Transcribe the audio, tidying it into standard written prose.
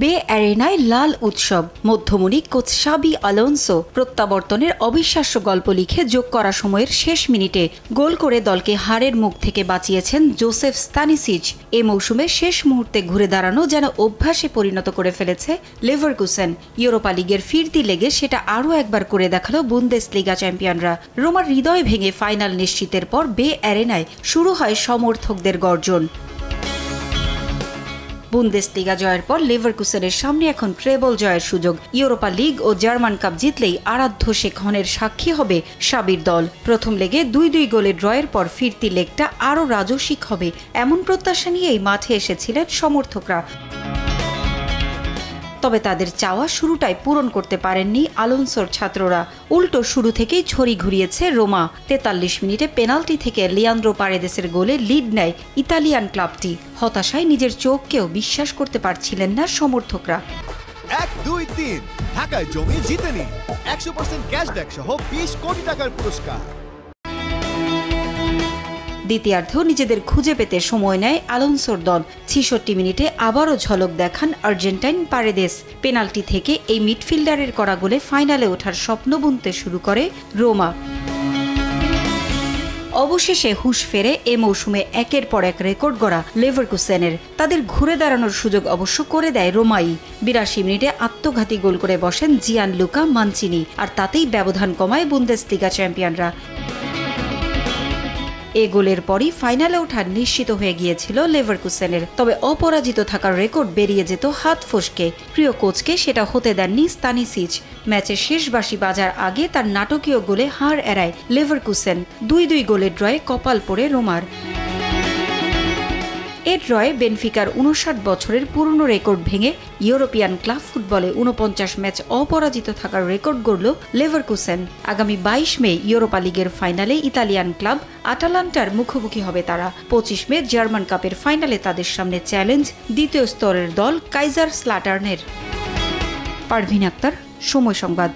বে অ্যারেনায় লাল উৎসব, মধ্যমণি কোচ শাবি আলোনসো প্রত্যাবর্তনের অবিশ্বাস্য গল্প লিখে যোগ করা সময়ের শেষ মিনিটে গোল করে দলকে হারের মুখ থেকে বাঁচিয়েছেন জোসেফ স্তানিসিচ। এ মৌসুমে শেষ মুহূর্তে ঘুরে দাঁড়ানো যেন অভ্যাসে পরিণত করে ফেলেছে লেভারকুসেন। ইউরোপা লিগের ফিরতি লেগে সেটা আরও একবার করে দেখালো বুন্দেসলিগা চ্যাম্পিয়নরা। রোমার হৃদয় ভেঙে ফাইনাল নিশ্চিতের পর বে অ্যারেনায় শুরু হয় সমর্থকদের গর্জন। বুন্দেসলিগা জয়ের পর লেভারকুসেনের সামনে এখন ট্রেবল জয়ের সুযোগ। ইউরোপা লিগ ও জার্মান কাপ জিতলেই আরাধ্য শেখনের সাক্ষী হবে শাবির দল। প্রথম লেগে 2-2 গোলে ড্রয়ের পর ফিরতি লেগটা আরও রাজস্বিক হবে, এমন প্রত্যাশা নিয়েই মাঠে এসেছিলেন সমর্থকরা। তবে তাদের চাওয়া শুরুটাই পূরণ করতে পারেননি আলোনসোর ছাত্ররা। উল্টো শুরু থেকেই ছড়ি ঘুরিয়েছে রোমা। 43 মিনিটে পেনাল্টি থেকে লিয়ান্দ্রো পারেদেসের গোলে লিড নেয় ইতালিয়ান ক্লাবটি। হতাশায় নিজের চোখকেও বিশ্বাস করতে পারছিলেন না সমর্থকরা। 1-2-3 ঢাকায় জমি জিতে নিন 100% ক্যাশব্যাক সহ 20 কোটি টাকার পুরস্কার। দ্বিতীয়ার্ধেও নিজেদের খুঁজে পেতে সময় নেয় আলোনসোর দল। 66 মিনিটে আবারও ঝলক দেখান আর্জেন্টাইন পারেদেস। পেনাল্টি থেকে এই মিডফিল্ডারের করা গোলে ফাইনালে ওঠার স্বপ্ন বুনতে শুরু করে রোমা। অবশেষে হুঁশ ফেরে এ মৌসুমে একের পর এক রেকর্ড গড়া লেভারকুসেনের। তাদের ঘুরে দাঁড়ানোর সুযোগ অবশ্য করে দেয় রোমাই। 82 মিনিটে আত্মঘাতী গোল করে বসেন জিয়ানলুকা মানচিনি, আর তাতেই ব্যবধান কমায় বুন্দেসলিগা চ্যাম্পিয়নরা। এ গোলের পরই ফাইনালে ওঠা নিশ্চিত হয়ে গিয়েছিল লেভারকুসেনের। তবে অপরাজিত থাকার রেকর্ড বেরিয়ে যেত হাত ফসকে। প্রিয় কোচকে সেটা হতে দেননি স্তানিসিচ। ম্যাচের শেষ বাঁশি বাজার আগে তার নাটকীয় গোলে হার এড়ায় লেভারকুসেন। 2-2 গোলের ড্রয়ে কপাল পড়ে রোমার। এ ড্রয়ে বেনফিকার 59 বছরের পুরনো রেকর্ড ভেঙে ইউরোপিয়ান ক্লাব ফুটবলে 49 ম্যাচ অপরাজিত থাকার রেকর্ড গড়ল লেভারকুসেন। আগামী 22 মে ইউরোপা লিগের ফাইনালে ইতালিয়ান ক্লাব আটালান্টার মুখোমুখি হবে তারা। 25 মে জার্মান কাপের ফাইনালে তাদের সামনে চ্যালেঞ্জ দ্বিতীয় স্তরের দল কাইজারস্লাটার্নের। পারভিন আক্তার, সময় সংবাদ।